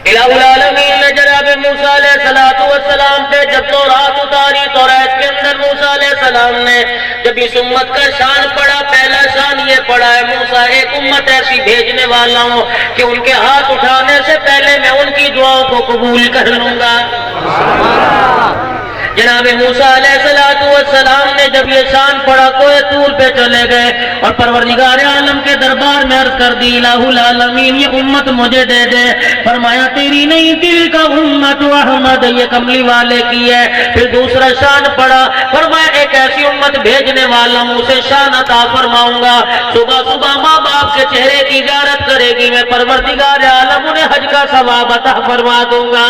الہ العالمین نے جناب موسیٰ علیہ السلام پہ جب تورات اتاری، تورات کے اندر موسیٰ علیہ السلام نے جب اس امت کا شان پڑھا، پہلا شان یہ پڑھا ہے موسیٰ ایک امت ایسی بھیجنے والا ہوں کہ ان کے ہاتھ اٹھانے سے پہلے میں ان کی دعاؤں کو قبول کر لوں گا۔ جناب موسیٰ علیہ السلام نے جب یہ شان پڑھا کوہ طور پہ چلے گئے اور پروردگار عالم کے دربار میں عرض کر دی الہ العالمین یہ امت مجھے دے دے۔ فرمایا تیری نہیں، دل کا امت احمد، یہ کملی والے کی ہے۔ پھر دوسرا شان پڑھا، فرمایا ایک ایسی امت بھیجنے والا ہوں اسے شان عطا فرماؤں گا، صبح صبح ماں باپ کے چہرے کی زیارت کرے گی، میں پروردگار عالم انہیں حج کا ثواب عطا فرما دوں گا۔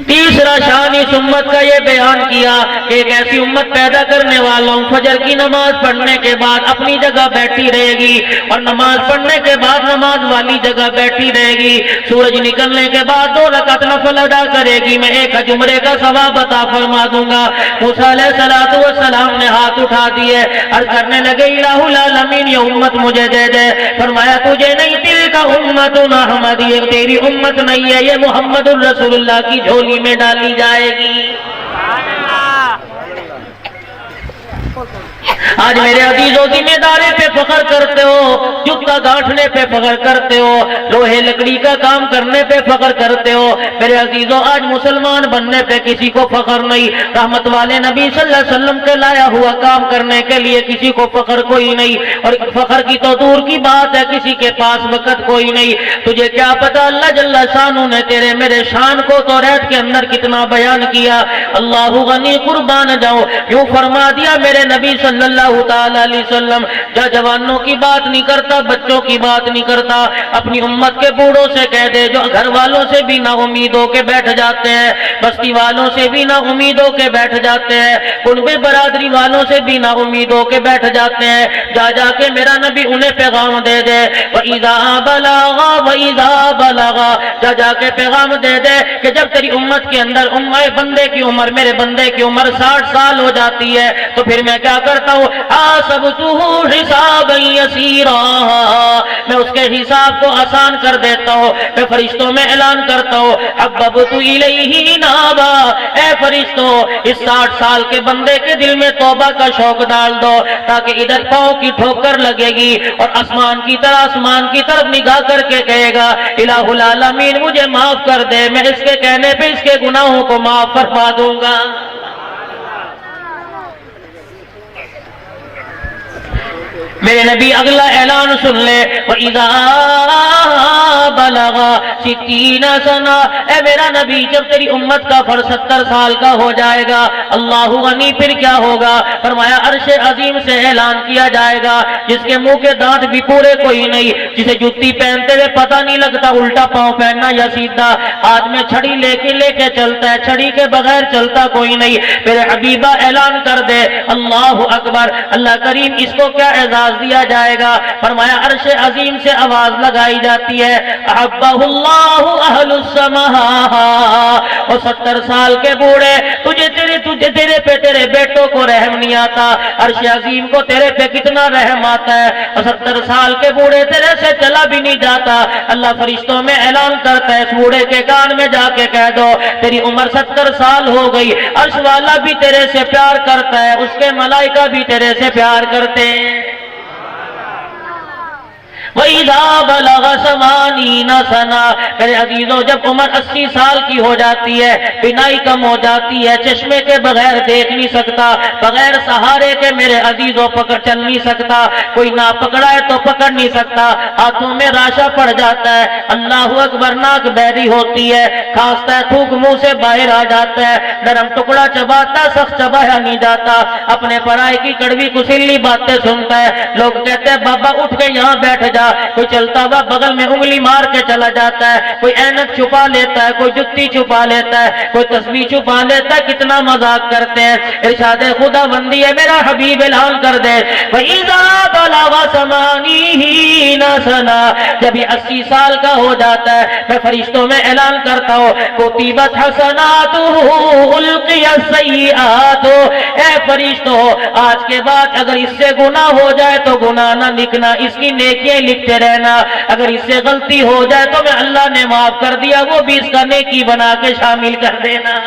تیسرا شان اس امت کا یہ بیان کیا کہ ایک ایسی امت پیدا کرنے والا ہوں فجر کی نماز پڑھنے کے بعد اپنی جگہ بیٹھی رہے گی اور نماز پڑھنے کے بعد نماز والی جگہ بیٹھی رہے گی، سورج نکلنے کے بعد 2 رکعت نفل ادا کرے گی، میں ایک جمعے کا ثواب عطا فرما دوں گا۔ موسیٰ علیہ السلام نے ہاتھ اٹھا دیے، عرض کرنے لگے الہ العالمین یہ امت مجھے دے دے۔ فرمایا تجھے نہیں، دل کا امت احمد، یہ تیری امت نہیں ہے، یہ محمد الرسول اللہ کی جھولی میں ڈالی جائے گی۔ آج میرے عزیزوں ذمہ داری پہ فخر کرتے ہو، جوتا گانٹھنے پہ فخر کرتے ہو، لوہے لکڑی کا کام کرنے پہ فخر کرتے ہو۔ میرے عزیزوں آج مسلمان بننے پہ کسی کو فخر نہیں، رحمت والے نبی صلی اللہ علیہ وسلم کے لایا ہوا کام کرنے کے لیے کسی کو فخر کوئی نہیں، اور فخر کی تو دور کی بات ہے کسی کے پاس وقت کوئی نہیں۔ تجھے کیا پتا اللہ جل شانہ نے تیرے میرے شان کو توریت کے اندر کتنا بیان کیا۔ اللہ غنی قربان جاؤ، یوں فرما دیا میرے نبی صلی اللہ تعالی علیہ وسلم، جوانوں کی بات نہیں کرتا، بچوں کی بات نہیں کرتا، اپنی امت کے بوڑھوں سے کہہ دے جو گھر والوں سے بھی نا امید ہو کے بیٹھ جاتے ہیں، بستی والوں سے بھی نا امید ہو کے بیٹھ جاتے ہیں، کنبے برادری والوں سے بھی نا امید ہو کے بیٹھ جاتے ہیں، جا جا کے میرا نبی انہیں پیغام دے دے وَإِذَا بَلَغَا وَإِذَا بَلَغَا، جا جا کے پیغام دے دے کہ جب تیری امت کے اندر بندے کی عمر، میرے بندے کی عمر 60 سال ہو جاتی ہے تو پھر میں کیا کرتا ہوں، حَاسَبْتُهُ حِسَابًا يَسِيرًا، میں اس کے حساب کو آسان کر دیتا ہوں، میں فرشتوں میں اعلان کرتا ہوں حَبَّبْتُ إِلَيْهِ نَابًا، اے فرشتوں اس 60 سال کے بندے کے دل میں توبہ کا شوق ڈال دو تاکہ ادھر پاؤں کی ٹھوکر لگے گی اور آسمان کی طرف نگاہ کر کے کہے گا الہ العالمین مجھے معاف کر دے، میں اس کے کہنے پہ اس کے گناہوں کو معاف فرما دوں گا۔ میرے نبی اگلا اعلان سن لے وَإِذَا بَلَغَا 60 سنہ، اے میرا نبی جب تیری امت کا فرض 70 سال کا ہو جائے گا اللہ غنی پھر کیا ہوگا؟ فرمایا عرش عظیم سے اعلان کیا جائے گا جس کے منہ کے دانت بھی پورے کوئی نہیں، جسے جوتی پہنتے ہوئے پتہ نہیں لگتا الٹا پاؤں پہننا یا سیدھا، ہاتھ میں چھڑی لے کے چلتا ہے، چھڑی کے بغیر چلتا کوئی نہیں۔ میرے حبیبہ اعلان کر دے اللہ اکبر، اللہ کریم اس کو کیا اعزاز دیا جائے گا؟ فرمایا عرش عظیم سے آواز لگائی جاتی ہے احبہ اللہ اہل السماء، اور 70 سال کے بوڑھے تجھے تیرے بیٹوں کو رحم نہیں آتا، عرش عظیم کو تیرے پہ کتنا رحم آتا ہے، اور 70 سال کے بوڑھے تیرے سے چلا بھی نہیں جاتا۔ اللہ فرشتوں میں اعلان کرتا ہے اس بوڑھے کے کان میں جا کے کہہ دو تیری عمر 70 سال ہو گئی، عرش والا بھی تیرے سے پیار کرتا ہے، اس کے ملائکہ بھی تیرے سے پیار کرتے ہیں۔ وَإِذَا بَلَغَ 80 سَنَةً، میرے عزیزوں جب عمر 80 سال کی ہو جاتی ہے، بینائی کم ہو جاتی ہے، چشمے کے بغیر دیکھ نہیں سکتا، بغیر سہارے کے میرے عزیزوں پکڑ چل نہیں سکتا، کوئی نہ پکڑا ہے تو پکڑ نہیں سکتا، ہاتھوں میں راشا پڑ جاتا ہے، اللہ اکبر، ناک بہری ہوتی ہے، کھانستا ہے، تھوک منہ سے باہر آ جاتا ہے، نرم ٹکڑا چباتا سخت چبایا نہیں جاتا، اپنے پرائے کی کڑوی کسیلی باتیں سنتا ہے، لوگ کہتے ہیں بابا اٹھ کے یہاں بیٹھ جا، کوئی چلتا ہوا بغل میں انگلی مار کے چلا جاتا ہے، کوئی اینک چھپا لیتا ہے، کوئی جتی چھپا لیتا ہے، کوئی تسبیح چھپا لیتا ہے، کتنا مذاق کرتے ہیں۔ ارشاد خدا بندی ہے میرا حبیب اعلان کر دے وَإِذَا بَلَغَ 80 سَنَةً، جب یہ 80 سال کا ہو جاتا ہے میں فرشتوں میں اعلان کرتا ہوں كُتِبَتْ حَسَنَاتُهُ أُلْقِيَ السَّيِّئَاتُ، اے فرشتوں آج کے بعد اگر اس سے گناہ ہو جائے تو گناہ نہ لکھنا، اس کی نیکیاں لکھتے رہنا، اگر اس سے غلطی ہو ہو جائے تو میں اللہ نے معاف کر دیا، وہ بھی اس کا نیکی بنا کے شامل کر دینا۔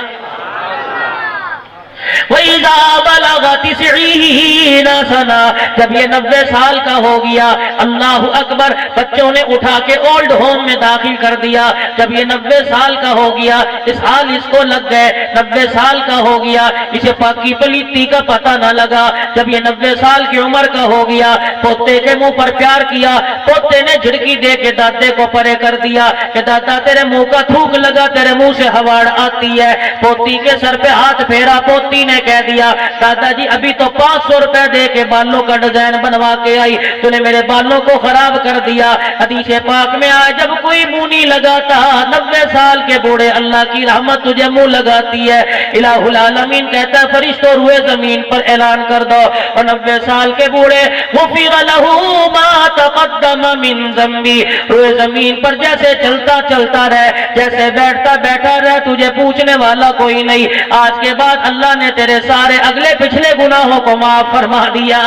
وَإِذَا بَلَغَ 90 سَنَةً، جب یہ 90 سال کا ہو گیا، اللہ اکبر، بچوں نے اٹھا کے اولڈ ہوم میں داخل کر دیا۔ جب یہ 90 سال کا ہو گیا، اس حال اس کو لگ گئے، 90 سال کا ہو گیا، اسے پاکی پلیتی کا پتہ نہ لگا۔ جب یہ 90 سال کی عمر کا ہو گیا، پوتے کے منہ پر پیار کیا، پوتے نے جھڑکی دے کے دادے کو پرے کر دیا کہ دادا تیرے منہ کا تھوک لگا، تیرے منہ سے ہواڑ آتی ہے۔ پوتی کے سر پہ ہاتھ پھیرا، پوتی نے کہہ دیا دادا جی ابھی تو 500 روپے دے کے بالوں کا ڈیزائن بنوا کے آئی، تو نے میرے بالوں کو خراب کر دیا۔ حدیث پاک میں آیا جب کوئی منہ نہیں لگاتا، 90 سال کے بوڑھے اللہ کی رحمت تجھے منہ لگاتی ہے۔ الہ العالمین کہتا ہے فرشتوں روئے زمین پر اعلان کر دو، اور 90 سال کے بوڑھے غفر لہ ما تقدم من ذنبی، روئے زمین پر جیسے چلتا چلتا رہ، جیسے بیٹھتا بیٹھا رہ، تجھے پوچھنے والا کوئی نہیں۔ آج کے بعد اللہ نے تیرے سارے اگلے پچھلے گناہوں کو معاف فرما دیا۔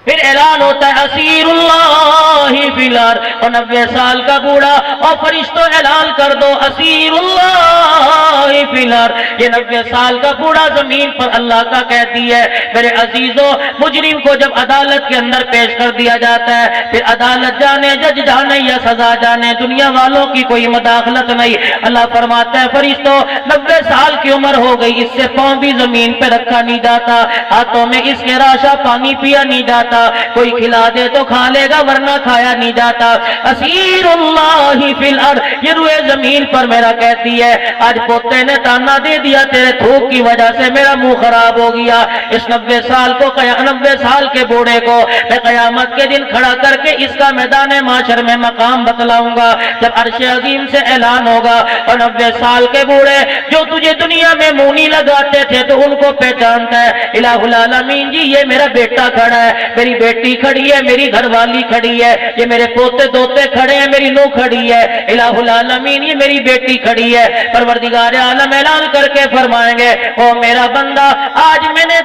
پھر اعلان ہوتا ہے اسیر اللہ فی الارض، اور 90 سال کا بوڑھا، اور فرشتوں اعلان کر دو اسیر اللہ فی الارض، یہ 90 سال کا بوڑھا زمین پر اللہ کا کہتی ہے۔ میرے عزیزوں، مجرم کو جب عدالت کے اندر پیش کر دیا جاتا ہے، پھر عدالت جانے، جج جانے یا سزا جانے، دنیا والوں کی کوئی مداخلت نہیں۔ اللہ فرماتا ہے فرشتوں 90 سال کی عمر ہو گئی، اس سے پاؤں بھی زمین پہ رکھا نہیں جاتا، ہاتھوں میں اس کے راشا پانی پیا نہیں جاتا، کوئی کھلا دے تو کھا لے گا ورنہ کھایا نہیں جاتا۔ اسیر اللہ فی الارض، یہ روئے زمین پر میرا کہتی ہے آج پوتے نے تانا دے دیا تیرے تھوک کی وجہ سے میرا منہ خراب ہو گیا۔ اس 90 سال کو 90 سال کے بوڑھے کو میں قیامت کے دن کھڑا کر کے اس کا میدان معاشر میں مقام بتلاؤں گا، جب عرش عظیم سے اعلان ہوگا اور 90 سال کے بوڑھے جو تجھے دنیا میں منہ نہیں لگاتے تھے تو ان کو پہچانتا ہے۔ الہ العالمین جی یہ میرا بیٹا کھڑا ہے، میری بیٹی کھڑی ہے، میری گھر والی کھڑی ہے، یہ میرے پوتے دوتے کھڑے ہیں، میری نو کھڑی ہے، الہ العالمین یہ میری بیٹی کھڑی ہے۔ پروردگار عالم اعلان کر کے فرمائیں گے او میرا بندہ آج میں نے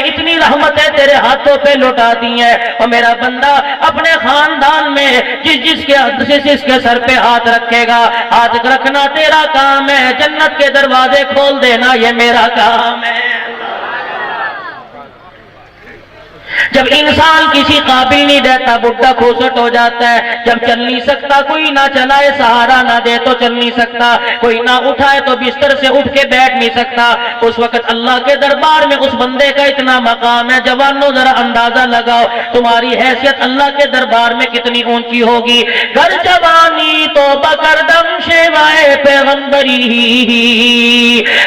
اتنی رحمتیں تیرے ہاتھوں پہ لوٹا دی ہیں، اور میرا بندہ اپنے خاندان میں جس کے سر پہ ہاتھ رکھے گا، ہاتھ رکھنا تیرا کام ہے، جنت کے دروازے کھول دینا یہ میرا کام ہے۔ جب انسان کسی قابل نہیں رہتا، بڈھا کھوسٹ ہو جاتا ہے، جب چل نہیں سکتا، کوئی نہ چلائے سہارا نہ دے تو چل نہیں سکتا، کوئی نہ اٹھائے تو بستر سے اٹھ کے بیٹھ نہیں سکتا، اس وقت اللہ کے دربار میں اس بندے کا اتنا مقام ہے۔ جوانوں ذرا اندازہ لگاؤ تمہاری حیثیت اللہ کے دربار میں کتنی اونچی ہوگی۔ گر جوانی تو بکردم شیوائے پیغمبری،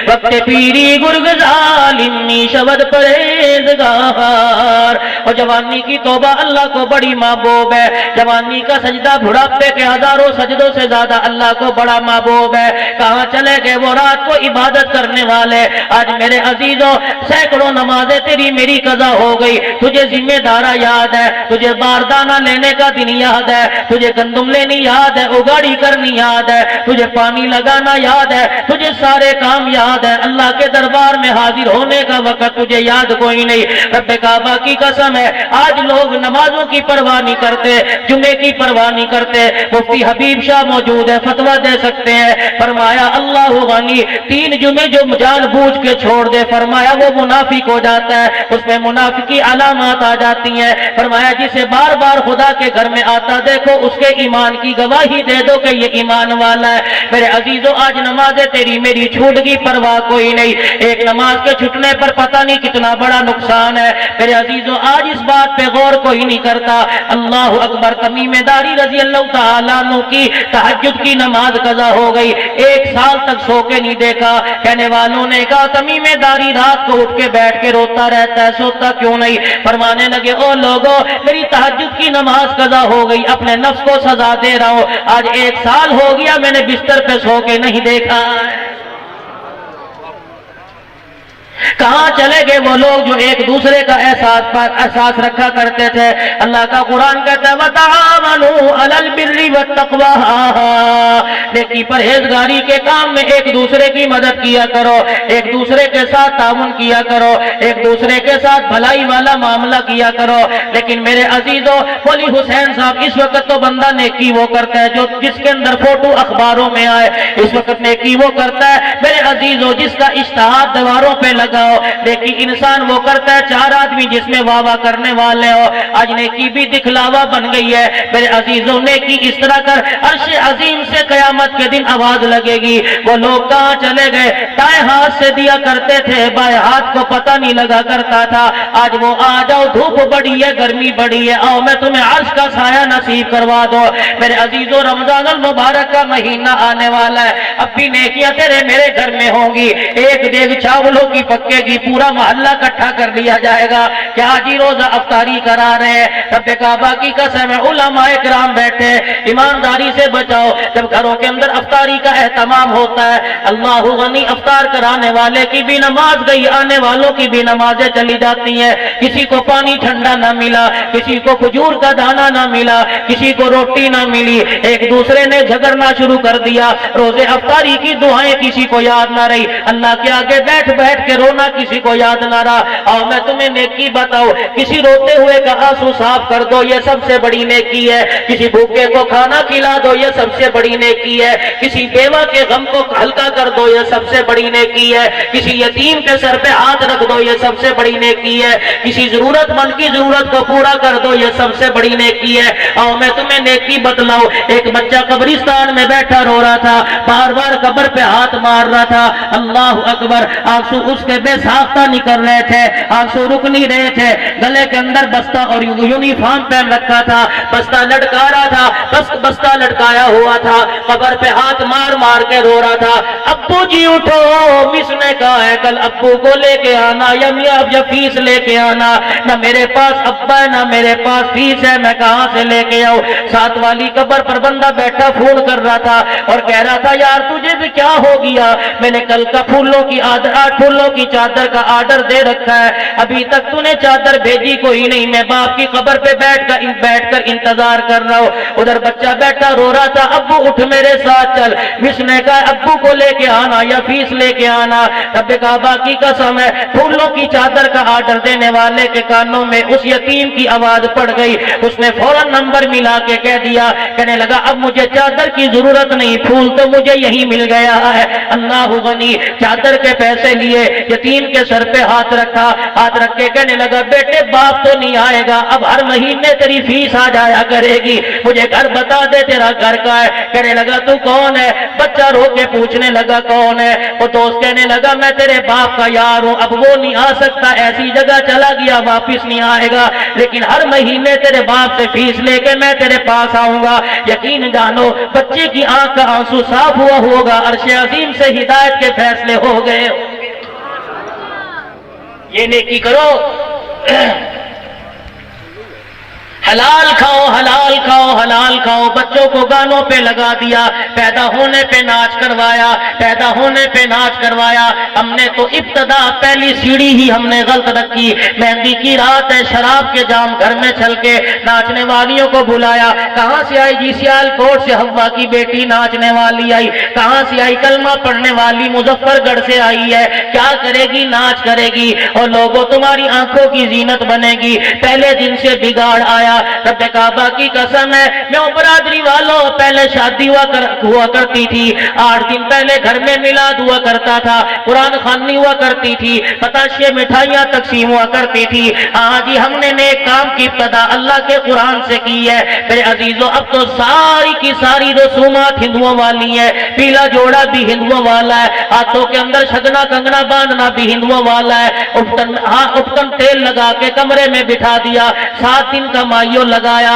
وقت پیری گرگ ظالمی شبد پرہیزگار، اور جوانی کی توبہ اللہ کو بڑی محبوب ہے، جوانی کا سجدہ بڑھاپے کے ہزاروں سجدوں سے زیادہ اللہ کو بڑا محبوب ہے۔ کہاں چلے گئے وہ رات کو عبادت کرنے والے؟ آج میرے عزیزوں سینکڑوں نمازیں تیری میری قضا ہو گئی، تجھے ذمہ دارہ یاد ہے، تجھے باردانہ لینے کا دن یاد ہے، تجھے گندم لینی یاد ہے، اگاڑی کرنی یاد ہے، تجھے پانی لگانا یاد ہے، تجھے سارے کام یاد ہے، اللہ کے دربار میں حاضر ہونے کا وقت تجھے یاد کوئی نہیں۔ رب کعبہ کی قسم ہے آج لوگ نمازوں کی پرواہ نہیں کرتے، جمعے کی پرواہ نہیں کرتے۔ مفتی حبیب شاہ موجود ہے، فتویٰ دے سکتے ہیں، فرمایا اللہ غنی 3 جمعے جو جان بوجھ کے چھوڑ دے فرمایا وہ منافق ہو جاتا ہے، اس میں منافقی علامات آ جاتی ہیں۔ فرمایا جسے بار بار خدا کے گھر میں آتا دیکھو اس کے ایمان کی گواہی دے دو کہ یہ ایمان والا ہے۔ میرے عزیزوں آج نمازیں تیری میری چھوٹ گئی، پرواہ کوئی نہیں، ایک نماز کے چھٹنے پر پتہ نہیں کتنا بڑا نقصان ہے۔ میرے عزیزوں آج اس بات پہ غور کوئی نہیں کرتا۔ اللہ اکبر، تمیم داری رضی اللہ تعالیٰ عنہ کی تہجد کی نماز قضا ہو گئی، 1 سال تک سو کے نہیں دیکھا۔ کہنے والوں نے کہا تمیم داری رات کو اٹھ کے بیٹھ کے روتا رہتا ہے، سوتا کیوں نہیں؟ فرمانے لگے او لوگوں میری تہجد کی نماز قضا ہو گئی، اپنے نفس کو سزا دے رہا ہوں، آج 1 سال ہو گیا میں نے بستر پہ سو کے نہیں دیکھا۔ کہاں چلے گئے وہ لوگ جو ایک دوسرے کا احساس رکھا کرتے تھے؟ اللہ کا قرآن کہتا ہے وَتَعَاوَنُوا عَلَى الْبِرِّ وَالتَّقْوَىٰ، نیکی پرہیزگاری کے کام میں ایک دوسرے کی مدد کیا کرو، ایک دوسرے کے ساتھ تعاون کیا کرو، ایک دوسرے کے ساتھ بھلائی والا معاملہ کیا کرو۔ لیکن میرے عزیزوں، ولی حسین صاحب اس وقت تو بندہ نیکی وہ کرتا ہے جو جس کے اندر فوٹو اخباروں میں آئے، اس وقت نیکی وہ کرتا ہے میرے عزیزوں جس کا اشتہار دیواروں پہ لگا ہو، نیکی انسان وہ کرتا ہے چار آدمی جس میں واہ واہ کرنے والے ہو۔ آج نیکی بھی دکھلاوا بن گئی ہے میرے عزیزوں، نیکی اس طرح کر عرش عظیم سے قیامت کے دن آواز لگے گی، وہ لوگ کہاں چلے گئے؟ دائیں ہاتھ سے دیا کرتے تھے، بائیں ہاتھ کو پتہ نہیں لگا کرتا تھا، آج وہ آ جاؤ، دھوپ بڑی ہے، گرمی بڑی ہے، آؤ میں تمہیں عرش کا سایہ نصیب کروا دو۔ میرے عزیزوں رمضان المبارک کا مہینہ آنے والا ہے، اب بھی نیکیاں تیرے میرے گھر میں ہوں گی، ایک دیگ چاولوں کی پکے گی، پورا محلہ اکٹھا کر لیا جائے گا کہ آج ہی روزہ افطاری کرا رہے ہیں۔ رب کعبہ کی قسم ہے، علماء کرام بیٹھے، ایمانداری سے بچاؤ، جب گھروں کے اندر افطاری کا اہتمام ہوتا ہے، اللہ غنی افطار کرانے والے کی بھی نماز گئی، آنے والوں کی بھی نمازیں چلی جاتی ہیں، کسی کو پانی ٹھنڈا نہ ملا، کسی کو کھجور کا دانہ نہ ملا، کسی کو روٹی نہ ملی، ایک دوسرے نے جھگڑنا شروع کر دیا، روزے افطاری کی دعائیں کسی کو یاد نہ رہی، اللہ کے آگے بیٹھ بیٹھ کے رونا کسی کو یاد نہ رہا۔ اور میں تمہیں نیکی بتاؤ، کسی روتے ہوئے کا آنسو صاف کر دو، یہ سب سے بڑی نیکی ہے، کسی بھوکے کو کھانا کھلا دو، یہ سب سے بڑی نیکی ہے، کسی بیوہ کے غم کو ہلکا کر دو، یہ سب سے بڑی نیکی ہے، کسی یتیم کے سر پہ ہاتھ رکھ دو، یہ سب سے بڑی نیکی ہے، کسی ضرورت مند کی ضرورت کو پورا کر دو، یہ سب سے بڑی نیکی ہے۔ اور میں تمہیں نیکی بتلاؤں، ایک بچہ قبرستان میں بیٹھا رو رہا تھا، بار بار قبر پہ ہاتھ مار رہا تھا، اللہ اکبر، آنسو اس کے بے ساختہ نکل رہے تھے، آنسو رک نہیں رہے تھے، گلے کے اندر بستہ اور یونیفارم پہن رکھا تھا، بستہ لٹکا رہا تھا، بستہ لٹکایا ہوا تھا، قبر پہ ہاتھ مار مار کے رو رہا تھا۔ ابو جی اٹھو، مس نے کہا ہے کل ابو کو لے کے آنا، یا میاں اب فیس لے کے آنا، نہ میرے پاس ابا ہے نہ میرے پاس فیس ہے، میں کہاں سے لے کے آؤں؟ ساتھ والی قبر پر بندہ بیٹھا فون کر رہا تھا اور کہہ رہا تھا یار تجھے بھی کیا ہو گیا، میں نے کل کا پھولوں کی چادر کا آرڈر دے رکھا ہے، ابھی تک تو نے چادر بھیجی کوئی نہیں، میں باپ کی قبر پہ بیٹھ کر انتظار کر رہا ہوں۔ ادھر بچہ بیٹھا رو رہا تھا، ابو اٹھ میرے ساتھ چل، مس نے کہا ابو کو لے کے آنا یا فیس لے کے آنا۔ رب کعبہ کی قسم ہے، پھولوں کی چادر کا آرڈر دینے والے کے کانوں میں اس یتیم کی آواز پڑ گئی، اس نے فوراً نمبر ملا کے کہہ دیا، کہنے لگا اب مجھے چادر کی ضرورت نہیں، پھول تو مجھے یہی مل گیا ہے۔ اللہ غنی، چادر کے پیسے لیے، یتیم کے سر پہ ہاتھ رکھا، ہاتھ رکھ کے کہنے لگا بیٹے باپ تو نہیں آئے گا، اب ہر مہینے تیری فیس آ جایا کرے گی، مجھے گھر بتا دے تیرا گھر کا ہے۔ کہنے لگا تو کون ہے؟ بچہ رو کے پوچھنے لگا کون ہے؟ وہ دوست کہنے لگا میں تیرے باپ کا یار ہوں، اب وہ نہیں آ سکتا، ایسی جگہ چلا گیا واپس نہیں آئے گا، لیکن ہر مہینے تیرے باپ سے فیس لے کے میں تیرے پاس آؤں گا۔ یقین جانو بچے کی آنکھ کا آنسو صاف ہوا ہوگا، عرش عظیم سے ہدایت کے فیصلے ہو گئے۔ یہ نیکی کرو، حلال کھاؤ حلال کھاؤ حلال کھاؤ، بچوں کو گانوں پہ لگا دیا، پیدا ہونے پہ ناچ کروایا، پیدا ہونے پہ ناچ کروایا۔ ہم نے تو ابتدا پہلی سیڑھی ہی ہم نے غلط رکھی، مہندی کی رات ہے، شراب کے جام گھر میں چھل کے ناچنے والیوں کو بلایا، کہاں سے آئی جی سیال کوٹ سے ہوا کی بیٹی ناچنے والی آئی، کہاں سے آئی کلمہ پڑھنے والی مظفر گڑھ سے آئی ہے، کیا کرے گی؟ ناچ کرے گی، اور لوگوں تمہاری آنکھوں کی زینت بنے گی۔ پہلے دن سے بگاڑ آیا، رب کعبہ کی قسم ہے، میں برادری والوں پہلے شادی ہوا کرتی تھی، 8 دن پہلے گھر میں میلاد ہوا کرتا تھا، قرآن خوانی ہوا کرتی تھی، پتاشے مٹھائیاں تقسیم ہوا کرتی تھی۔ آج ہی ہم نے نیک کام کی ابتدا اللہ کے قرآن سے کی ہے۔ میرے عزیزوں اب تو ساری کی ساری رسومات ہندوؤں والی ہے، پیلا جوڑا بھی ہندوؤں والا ہے، ہاتھوں کے اندر شگنا کنگنا باندھنا بھی ہندوؤں والا ہے، اپتن تیل لگا کے کمرے میں بٹھا دیا، 7 دن کا مائیو لگایا،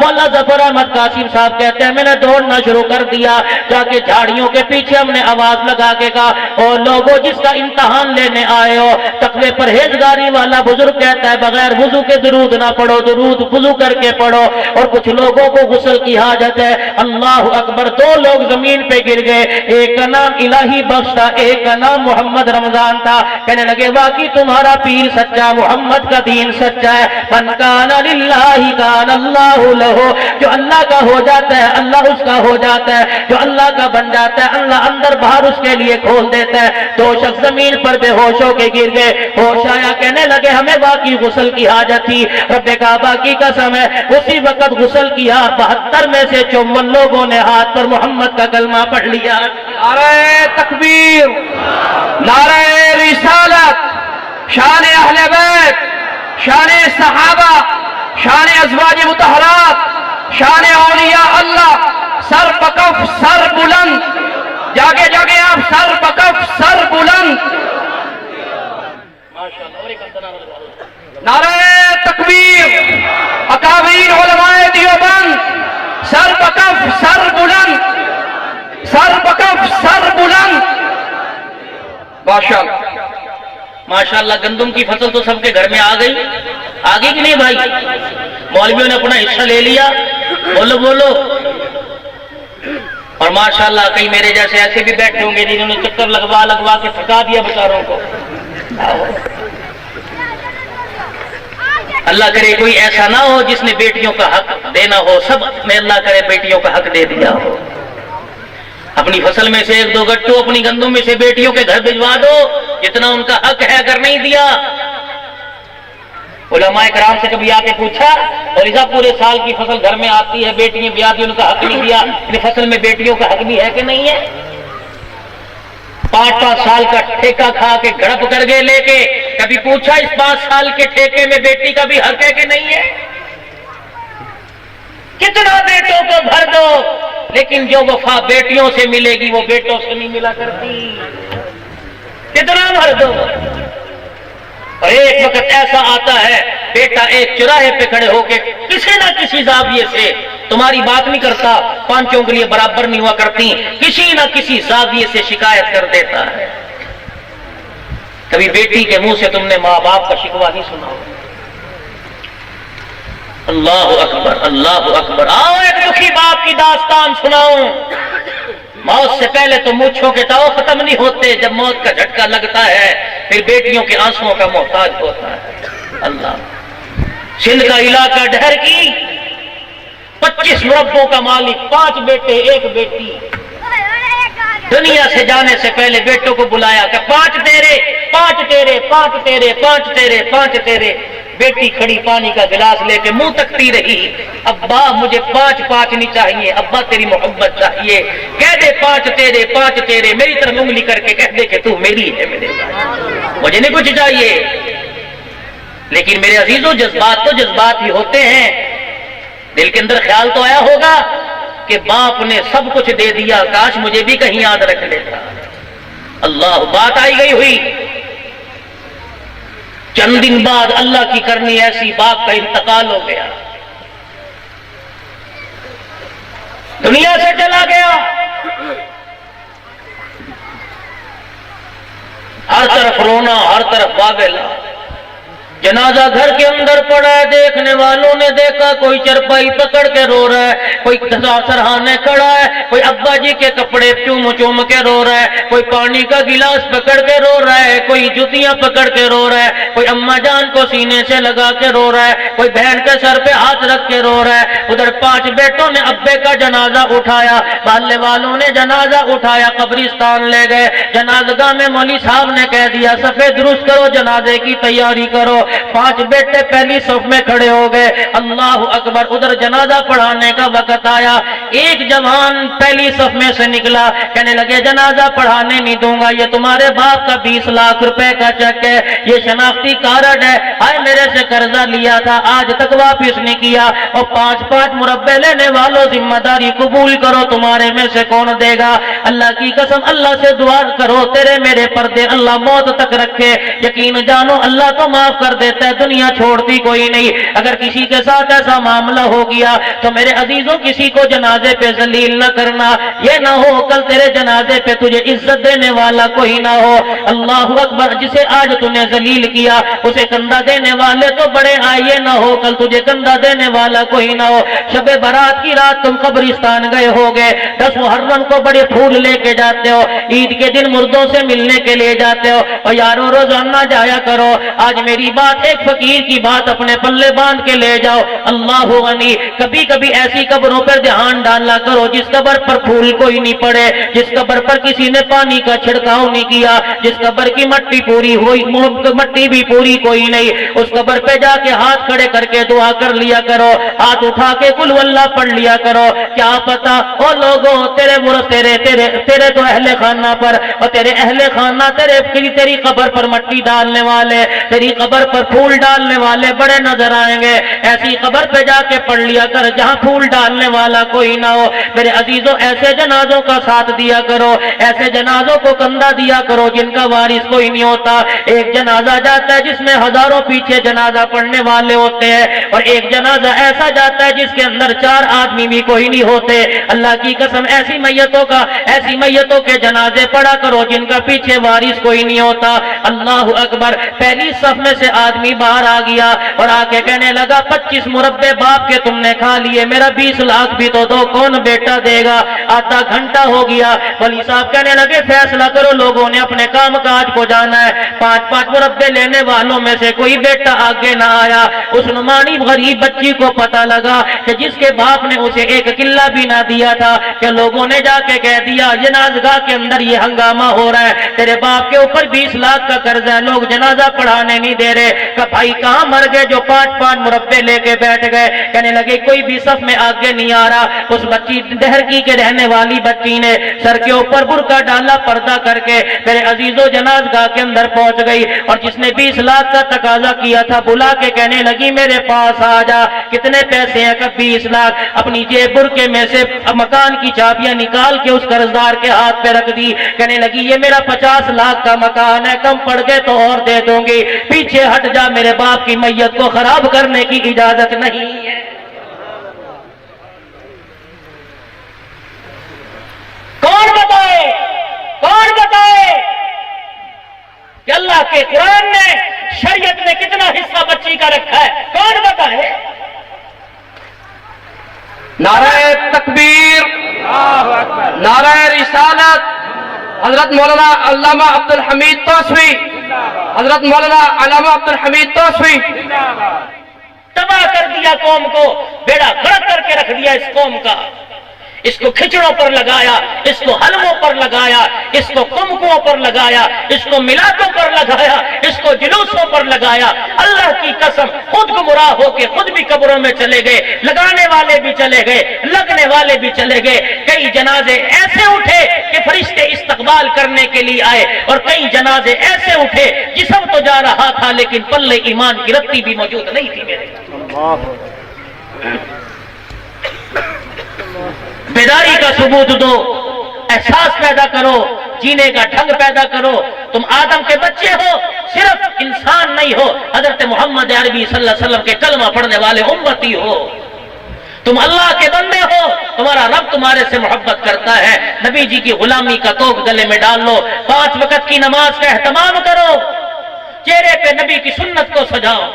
مولا ظفر احمد قاسم صاحب کہتے ہیں میں نے دوڑنا شروع کر دیا، جا کے جھاڑیوں کے پیچھے ہم نے آواز لگا کے کہا او لوگوں جس کا امتحان لینے آئے ہو، تقوی پرہیزگاری والا بزرگ کہتا ہے بغیر وضو کے درود نہ پڑھو، درود وضو کر کے پڑھو، اور کچھ لوگوں کو غسل کی حاجت ہے۔ اللہ اکبر، دو لوگ زمین پہ گر گئے، ایک کا نام الہی بخش تھا، ایک کا نام محمد رمضان تھا۔ کہنے لگے واقعی تمہارا پیر سچا، محمد کا دین سچا ہے، من کان للہ کان اللہ لہ، جو اللہ کا ہو جاتا ہے اللہ اس کا ہو جاتا ہے، جو اللہ کا بن جاتا ہے اللہ اندر باہر اس کے لیے کھول دیتا ہے۔ دو شخص زمین پر بے ہوش ہو کے گر گئے، ہوش آیا، کہنے لگے ہمیں واقعی غسل کی حاجت تھی، رب کعبہ کی قسم ہے اسی وقت غسل کیا، 72 میں سے 54 لوگوں نے ہاتھ پر محمد کا کلمہ پڑھ لیا۔ نعرہ تکبیر، نعرہ رسالت، شان اہل بیت، شان صحابہ، شان ازواج مطہرات، شان اولیاء اللہ، سر بکف سر بلند، جاگے جاگے آپ سر بکف سر بلند، نعرہ تکبیر، اکابرین علماء دیوبند، سر بکف سر بلند، سر بکف سر بلند، ماشاءاللہ ماشاءاللہ گندم کی فصل تو سب کے گھر میں آ گئی کہ نہیں بھائی؟ مولویوں نے اپنا حصہ لے لیا، بولو بولو۔ اور ماشاءاللہ کئی میرے جیسے ایسے بھی بیٹھے ہوں گے جنہوں نے چکر لگوا کے تھکا دیا بیچاروں کو۔ اللہ کرے کوئی ایسا نہ ہو جس نے بیٹیوں کا حق دینا ہو، سب میں اللہ کرے بیٹیوں کا حق دے دیا ہو۔ اپنی فصل میں سے 1-2 گٹو اپنی گندم میں سے بیٹیوں کے گھر بھجوا دو، جتنا ان کا حق ہے، اگر نہیں دیا۔ علماء کرام سے کبھی آ کے پوچھا، اور ایسا پورے سال کی فصل گھر میں آتی ہے، بیٹیاں بھی آتی ہیں، ان کا حق نہیں دیا، فصل میں بیٹیوں کا حق بھی ہے کہ نہیں ہے؟ 5-5 سال کا ٹھیکہ کھا کے گھڑپ کر گئے لے کے، کبھی پوچھا اس 5 سال کے ٹھیکے میں بیٹی کا بھی حق ہے کہ نہیں ہے؟ کتنا بیٹوں کو بھر دو، لیکن جو وفا بیٹیوں سے ملے گی وہ بیٹوں سے نہیں ملا کرتی، کتنا بھر دو۔ اور ایک وقت ایسا آتا ہے بیٹا ایک چوراہے پہ کھڑے ہو کے کسی نہ کسی زاویے سے، تمہاری بات نہیں کرتا، پانچوں کے لیے برابر نہیں ہوا کرتی، کسی نہ کسی زاویے سے شکایت کر دیتا ہے۔ کبھی بیٹی کے منہ سے تم نے ماں باپ کا شکوہ نہیں سنا؟ اللہ اکبر، اللہ اکبر۔ آؤ ایک دکھی باپ کی داستان سناؤں۔ موت سے پہلے تو مونچھوں کے تاؤ ختم نہیں ہوتے، جب موت کا جھٹکا لگتا ہے پھر بیٹیوں کے آنسوؤں کا محتاج ہوتا ہے۔ اللہ، سندھ کا علاقہ ڈہر کی، 25 مربوں کا مالک، 5 بیٹے 1 بیٹی، دنیا سے جانے سے پہلے بیٹوں کو بلایا کہ 5 تیرے 5 تیرے 5 تیرے 5 تیرے 5 تیرے۔ بیٹی کھڑی پانی کا گلاس لے کے منہ تکتی رہی، ابا مجھے 5 نہیں چاہیے، ابا تیری محبت چاہیے، کہہ دے 5 تیرے 5 تیرے، میری طرف انگلی کر کے کہہ دے کہ تو میری ہے، میرے مجھے نہیں کچھ چاہیے۔ لیکن میرے عزیزوں جذبات تو جذبات ہی ہوتے ہیں، دل کے اندر خیال تو آیا ہوگا کہ باپ نے سب کچھ دے دیا، کاش مجھے بھی کہیں یاد رکھ لیتا۔ اللہ، بات آئی گئی ہوئی، چند دن بعد اللہ کی کرنی ایسی باپ کا انتقال ہو گیا، دنیا سے چلا گیا۔ ہر طرف رونا، ہر طرف واویلا، جنازہ گھر کے اندر پڑا ہے، دیکھنے والوں نے دیکھا کوئی چرپائی پکڑ کے رو رہا ہے، کوئی سرہانے کھڑا ہے، کوئی ابا جی کے کپڑے چوم چوم کے رو رہا ہے، کوئی پانی کا گلاس پکڑ کے رو رہا ہے، کوئی جوتیاں پکڑ کے رو رہا ہے، کوئی اماں جان کو سینے سے لگا کے رو رہا ہے، کوئی بہن کے سر پہ ہاتھ رکھ کے رو رہا ہے۔ ادھر 5 بیٹوں نے ابے کا جنازہ اٹھایا، محلے والوں نے جنازہ اٹھایا، قبرستان لے گئے، جنازگاہ میں مولوی صاحب نے کہہ دیا صفے درست کرو، جنازے کی تیاری کرو۔ 5 بیٹے پہلی صف میں کھڑے ہو گئے، اللہ اکبر۔ ادھر جنازہ پڑھانے کا وقت آیا، ایک جوان پہلی صف میں سے نکلا، کہنے لگے جنازہ پڑھانے نہیں دوں گا، یہ تمہارے باپ کا 20 لاکھ روپے کا چیک ہے، یہ شناختی کارڈ ہے، آئے میرے سے قرضہ لیا تھا آج تک واپس نہیں کیا، اور 5 مربے لینے والوں ذمہ داری قبول کرو، تمہارے میں سے کون دے گا؟ اللہ کی قسم اللہ سے دعا کرو تیرے میرے پردے اللہ موت تک رکھے، یقین جانو اللہ تو معاف کر دیتا ہے, دنیا چھوڑتی کوئی نہیں. اگر کسی کے ساتھ ایسا معاملہ ہو گیا تو میرے عزیزوں کسی کو جنازے پہ ذلیل نہ کرنا, یہ نہ ہو کل تیرے جنازے پہ تجھے عزت دینے والا کوئی نہ ہو. اللہ اکبر, جسے آج تو نے ذلیل کیا اسے کندھا دینے والے تو بڑے آئے, یہ نہ ہو کل تجھے کندھا دینے والا کوئی نہ ہو. شب برات کی رات تم قبرستان گئے ہوگے, 10 محرم کو بڑے پھول لے کے جاتے ہو, عید کے دن مردوں سے ملنے کے لیے جاتے ہو, اور یارو روزانہ جایا کرو. آج میری بات, ایک فقیر کی بات اپنے پلے باندھ کے لے جاؤ. اللہ غنی, کبھی کبھی ایسی قبروں پر دھیان ڈالا کرو جس قبر پر پھول کوئی نہیں پڑے, جس قبر پر کسی نے پانی کا چھڑکاؤ نہیں کیا, جس قبر کی مٹی پوری ہوئی, مٹی بھی پوری کوئی نہیں, اس قبر پہ جا کے ہاتھ کھڑے کر کے دعا کر لیا کرو, ہاتھ اٹھا کے قل واللہ پڑھ لیا کرو. کیا پتا او لوگوں تیرے تو اہل خانہ پر, اور تیرے اہل خانہ تیری قبر پر مٹی ڈالنے والے, تیری قبر پر پھول ڈالنے والے بڑے نظر آئیں گے. ایسی قبر پہ جا کے پڑھ لیا کر جہاں پھول ڈالنے والا کوئی نہ ہو. میرے عزیزوں ایسے جنازوں کا ساتھ دیا کرو, ایسے جنازوں کو کندھا دیا کرو جن کا وارث کوئی نہیں ہوتا. ایک جنازہ جاتا ہے جس میں ہزاروں پیچھے جنازہ پڑھنے والے ہوتے ہیں, اور ایک جنازہ ایسا جاتا ہے جس کے اندر 4 آدمی بھی کوئی نہیں ہوتے. اللہ کی قسم ایسی میتوں کے جنازے پڑھا کرو جن کا پیچھے وارث کوئی نہیں ہوتا. اللہ اکبر, پہلی صف میں سے آدمی باہر آ گیا اور آ کے کہنے لگا 25 مربع باپ کے تم نے کھا لیے, میرا 20 لاکھ بھی تو دو, کون بیٹا دے گا. آدھا گھنٹہ ہو گیا, ولی صاحب کہنے لگے فیصلہ کرو, لوگوں نے اپنے کام کاج کو جانا ہے. 5 مربع لینے والوں میں سے کوئی بیٹا آگے نہ آیا. اس نمانی غریب بچی کو پتا لگا کہ جس کے باپ نے اسے 1 کلہ بھی نہ دیا تھا, کہ لوگوں نے جا کے کہہ دیا جنازگاہ کے اندر یہ ہنگامہ ہو رہا ہے, تیرے باپ کے اوپر 20 لاکھ کا قرض ہے, لوگ جنازہ پڑھانے نہیں دے رہے. کہ بھائی کہاں مر گئے جو 5 مربع لے کے بیٹھ گئے. کہنے لگے کوئی بھی صف میں آگے نہیں آ رہا. اس بچی دہرکی کے رہنے والی بچی نے سر کے اوپر برقع ڈالا, پردہ کر کے میرے عزیزوں جنازگاہ کے اندر پہنچ گئی, اور جس نے 20 لاکھ کا تقاضا کیا تھا بلا کے کہنے لگی میرے پاس آ جا, کتنے پیسے ہیں؟ کہ 20 لاکھ. اپنی جیب برقعے میں سے مکان کی چابیاں نکال کے اس قرضدار کے ہاتھ پہ رکھ دی. کہنے لگی یہ میرا 50 لاکھ کا مکان ہے, کم پڑ گئے تو اور دے دوں گی, پیچھے ہٹ جا, میرے باپ کی میت کو خراب کرنے کی اجازت نہیں ہے. کون بتائے کہ اللہ کے قرآن نے شریعت نے کتنا حصہ بچی کا رکھا ہے؟ کون بتائے؟ نعرہ تکبیر, نعرہ رسالت, حضرت مولانا علامہ عبد الحمید توسوی, حضرت مولانا علامہ عبد الحمید توسوی. تباہ کر دیا قوم کو, بیڑا غرق کر کے رکھ دیا اس قوم کا. اس کو کھچڑوں پر لگایا, اس کو حلموں پر لگایا, اس کو کمکوں پر لگایا, اس کو میلادوں پر لگایا, اس کو جلوسوں پر لگایا. اللہ کی قسم خود گمراہ ہو کے خود بھی قبروں میں چلے گئے, لگانے والے بھی چلے گئے, لگنے والے بھی چلے گئے. کئی جنازے ایسے اٹھے کہ فرشتے استقبال کرنے کے لیے آئے, اور کئی جنازے ایسے اٹھے جسم تو جا رہا تھا لیکن پلے ایمان کی رتی بھی موجود نہیں تھی. میرے بیداری کا ثبوت دو, احساس پیدا کرو, جینے کا ڈھنگ پیدا کرو. تم آدم کے بچے ہو, صرف انسان نہیں ہو, حضرت محمد عربی صلی اللہ علیہ وسلم کے کلمہ پڑھنے والے امتی ہو. تم اللہ کے بندے ہو, تمہارا رب تمہارے سے محبت کرتا ہے. نبی جی کی غلامی کا توق گلے میں ڈال لو, 5 وقت کی نماز کا اہتمام کرو, چہرے پہ نبی کی سنت کو سجاؤ.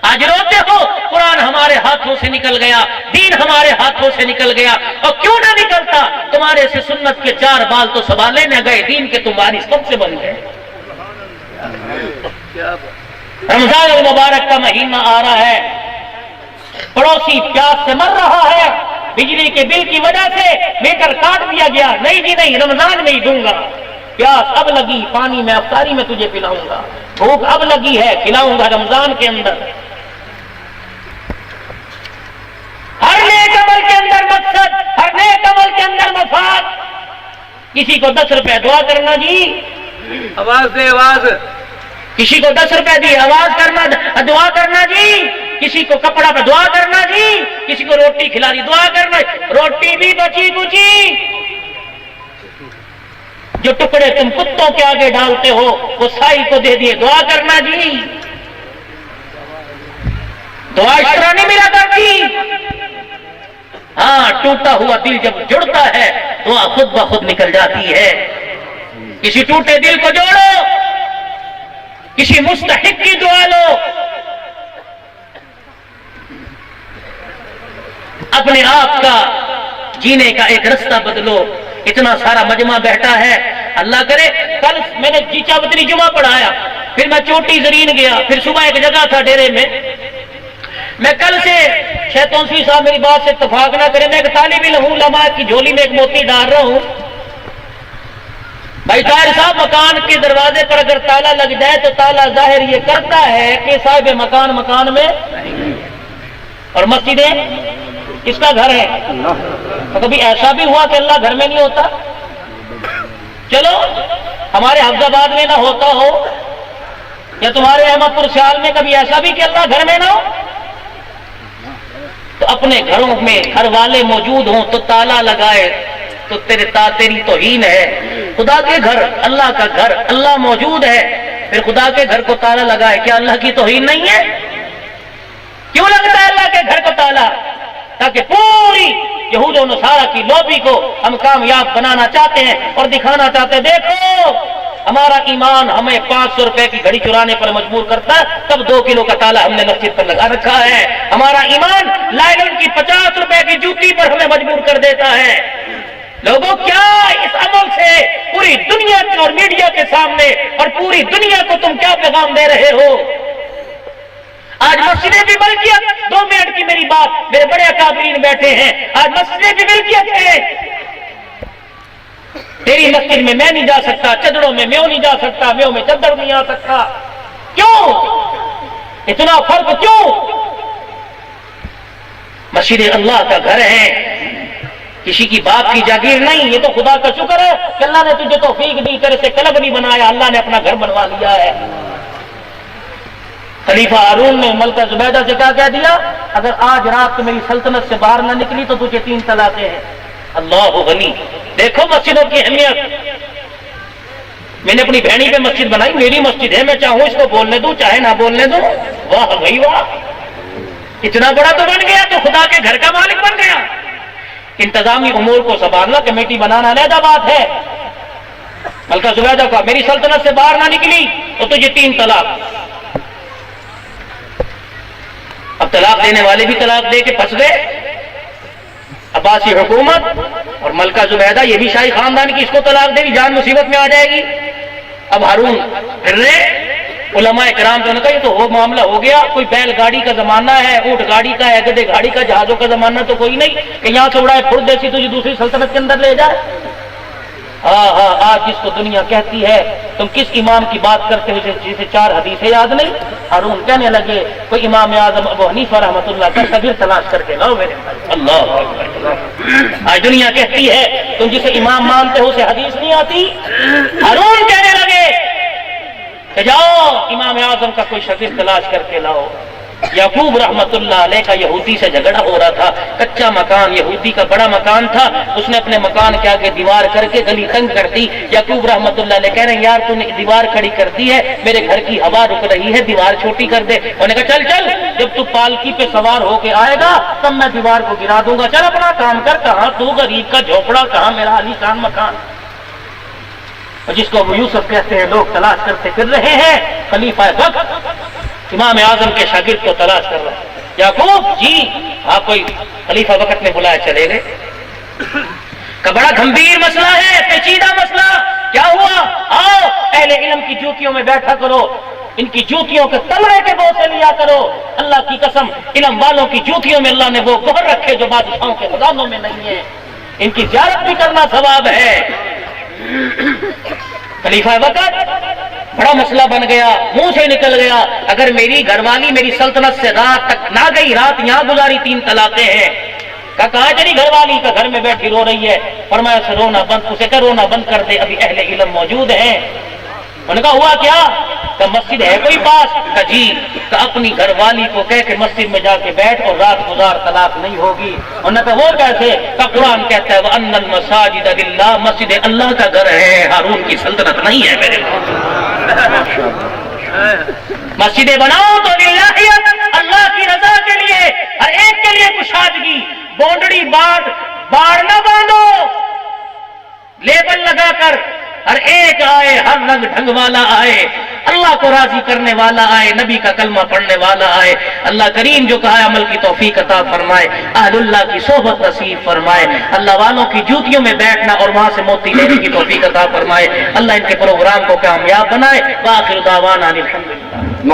آج روتے ہو, قرآن ہمارے ہاتھوں سے نکل گیا, دین ہمارے ہاتھوں سے نکل گیا. اور کیوں نہ نکلتا؟ تمہارے سے سنت کے 4 بال تو سنبھالے نہ گئے, دین کے تم وارث کب سے بن گئے. رمضان المبارک کا مہینہ آ رہا ہے, پڑوسی پیاس سے مر رہا ہے, بجلی کے بل کی وجہ سے میٹر کاٹ دیا گیا. نہیں جی نہیں, رمضان میں ہی دوں گا. پیاس اب لگی, پانی میں افطاری میں تجھے پلاؤں گا. بھوک اب لگی ہے, کھلاؤں گا رمضان کے اندر. ہر نیک عمل کے اندر مقصد, ہر نیک عمل کے اندر مفاد. کسی کو 10 روپے دعا کرنا جی, آواز دے آواز. کسی کو 10 روپے دی آواز کرنا, دعا کرنا جی. کسی کو کپڑا پہ دعا کرنا جی, کسی کو روٹی کھلا دی دعا کرنا. روٹی بھی بچی کچی, جو ٹکڑے تم کتوں کے آگے ڈالتے ہو وہ سائی کو دے دیے دعا کرنا جی. دعا اس طرح نہیں ملا کرتی. ہاں ٹوٹا ہوا دل جب جڑتا ہے دعا خود بخود نکل جاتی ہے. کسی ٹوٹے دل کو جوڑو, کسی مستحق کی دعا لو, اپنے آپ کا جینے کا ایک رستہ بدلو. اتنا سارا مجمع بیٹھا ہے, اللہ کرے کل میں نے جیچا بدری جمعہ پڑھایا, پھر میں چوٹی زرین گیا, پھر صبح ایک جگہ تھا ڈیرے میں کل سے شیطونسی صاحب میری بات سے اتفاق نہ کرے, میں ایک طالب علم ہوں, لمحہ کی جھولی میں ایک موتی ڈال رہا ہوں. بھائی طاہر صاحب, مکان کے دروازے پر اگر تالا لگ جائے تو تالا ظاہر یہ کرتا ہے کہ صاحب مکان میں, اور مسجدیں کس کا گھر ہے؟ تو کبھی ایسا بھی ہوا کہ اللہ گھر میں نہیں ہوتا؟ چلو ہمارے حفظ آباد میں نہ ہوتا ہو, یا تمہارے احمد پور سیال میں کبھی ایسا بھی کہ اللہ گھر میں نہ ہو. تو اپنے گھروں میں گھر والے موجود ہوں تو تالا لگائے تو تیری توہین ہے. خدا کے گھر, اللہ کا گھر, اللہ موجود ہے, پھر خدا کے گھر کو تالا لگائے, کیا اللہ کی توہین نہیں ہے؟ کیوں لگتا ہے اللہ کے گھر کو تالا؟ تاکہ پوری یہود و نصارہ کی لوبی کو ہم کامیاب بنانا چاہتے ہیں اور دکھانا چاہتے ہیں, دیکھو ہمارا ایمان ہمیں 500 روپے کی گھڑی چرانے پر مجبور کرتا ہے, تب 2 کلو کا تالا ہم نے مسجد پر لگا رکھا ہے. ہمارا ایمان لائلن کی 50 روپے کی جوتی پر ہمیں مجبور کر دیتا ہے. لوگوں کیا اس عمل سے پوری دنیا کے اور میڈیا کے سامنے اور پوری دنیا کو تم کیا پیغام دے رہے ہو؟ آج مسجدیں بھی ملکیت, 2 منٹ کی میری بات, میرے بڑے اکابرین بیٹھے ہیں, آج مسجدیں بھی ملکیت ہے. تیری مسجد میں میں نہیں جا سکتا, چدروں میں میوں نہیں جا سکتا, میوں میں چدر نہیں آ سکتا. کیوں اتنا فرق کیوں؟ مسجد اللہ کا گھر ہے, کسی کی باپ کی جاگیر نہیں. یہ تو خدا کا شکر ہے کہ اللہ نے تجھے توفیق دی, تیرے سے کلب نہیں بنایا, اللہ نے اپنا گھر بنوا لیا ہے. خلیفہ ہارون نے ملکہ زبیدہ سے کیا کہہ دیا, اگر آج رات تو میری سلطنت سے باہر نہ نکلی تو تجھے 3 طلاقیں ہیں. اللہ غنی. دیکھو مسجدوں کی اہمیت. میں نے اپنی بہنی پہ مسجد بنائی, میری مسجد ہے, میں چاہوں اس کو بولنے دوں چاہے نہ بولنے دوں. واہ بھائی واہ, اتنا بڑا تو بن گیا, تو خدا کے گھر کا مالک بن گیا. انتظامی امور کو سنبھالنا, کمیٹی بنانا علیحدہ بات ہے. ملکہ زبیدہ کا میری سلطنت سے باہر نہ نکلی تو تجھے 3 طلاق. اب طلاق دینے والے بھی طلاق دے کے پھنس گئے. عباسی حکومت اور ملکہ زبیدہ, یہ بھی شاہی خاندان کی, اس کو طلاق دے گی جان مصیبت میں آ جائے گی. اب ہارون پھر رہے, علماء کرام تو نے کہا یہ تو وہ معاملہ ہو گیا, کوئی بیل گاڑی کا زمانہ ہے, اونٹ گاڑی کا ہے, گدے گاڑی کا, جہازوں کا زمانہ تو کوئی نہیں کہ یہاں سے اڑائے پھر دیسی تجھے دوسری سلطنت کے اندر لے جائے. ہاں آج جس کو دنیا کہتی ہے تم کس امام کی بات کرتے ہو جسے 4 حدیثیں یاد نہیں. ہارون کہنے لگے کوئی امام اعظم ابو حنیفہ رحمۃ اللہ کا کبیر تلاش کر کے لاؤ میرے بھائی. اللہ آج دنیا کہتی ہے تم جسے امام مانتے ہو اسے حدیث نہیں آتی. ہارون کہنے لگے کہ جاؤ امام اعظم کا کوئی شاگرد تلاش کر کے لاؤ. یعقوب رحمت اللہ علیہ کا یہودی سے جھگڑا ہو رہا تھا, کچا مکان, یہودی کا بڑا مکان تھا, اس نے اپنے مکان کے آگے دیوار کر کے گلی تنگ کر دی. یعقوب رحمت اللہ علیہ کہہ رہے ہیں یار تو نے دیوار کھڑی کر دی ہے, میرے گھر کی ہوا رک رہی ہے, دیوار چھوٹی کر دے. انہوں نے کہا چل جب تو پالکی پہ سوار ہو کے آئے گا تب میں دیوار کو گرا دوں گا, چل اپنا کام کر. کہاں تو غریب کا جھوپڑا, کہاں میرا علی شان مکان. جس کو ابو یوسف کہتے ہیں لوگ تلاش کرتے پھر رہے ہیں. خلیفہ وقت امام اعظم کے شاگرد کو تلاش کر رہے ہیں. یعقوب جی ہاں, کوئی خلیفہ وقت نے بلایا, چلے گئے. کا بڑا گمبھیر مسئلہ ہے, پیچیدہ مسئلہ. کیا ہوا؟ آؤ اہل علم کی جوتیوں میں بیٹھا کرو, ان کی جوتیوں کے تلوے کے بوسے لیا کرو. اللہ کی قسم علم والوں کی جوتیوں میں اللہ نے وہ گوہر رکھے جو بادشاہوں کے خزانوں میں نہیں ہے. ان کی زیارت بھی کرنا ثواب ہے. خلیفہ وقت بڑا مسئلہ بن گیا, منہ سے نکل گیا, اگر میری گھر والی میری سلطنت سے رات تک نہ گئی, رات یہاں گزاری, 3 طلاقیں ہیں. کہا چلی گھر والی کا گھر میں بیٹھی رو رہی ہے. فرمایا اسے رونا بند, اسے کہ رونا بند کر دے, ابھی اہل علم موجود ہیں. انہوں نے کہا ہوا کیا؟ کہ مسجد ہے کوئی پاس؟ کہ جی. کہ اپنی گھر والی کو کہہ کے مسجد میں جا کے بیٹھ اور رات گزار, طلاق نہیں ہوگی. انہوں نے کہا وہ کیسے؟ کہ قرآن کہتا ہے وَأَنَّ الْمَسَاجِدَ لِلَّهِ, مسجد اللہ کا گھر ہے, ہارون کی سلطنت نہیں ہے میرے پاس. مسجدیں بناؤ تو للہ اللہ کی رضا کے لیے ہر ایک کے لیے کشادگی. بونڈڑی باڑ نہ باندھو, لیبل لگا کر ہر ایک آئے, ہر رنگ ڈھنگ والا آئے, اللہ کو راضی کرنے والا آئے, نبی کا کلمہ پڑھنے والا آئے. اللہ کریم جو کہا ہے عمل کی توفیق عطا فرمائے, اہل اللہ کی صحبت نصیب فرمائے, اللہ والوں کی جوتیوں میں بیٹھنا اور وہاں سے موتی لینے کی توفیق عطا فرمائے. اللہ ان کے پروگرام کو کامیاب بنائے. وآخر دعوانا الحمدللہ.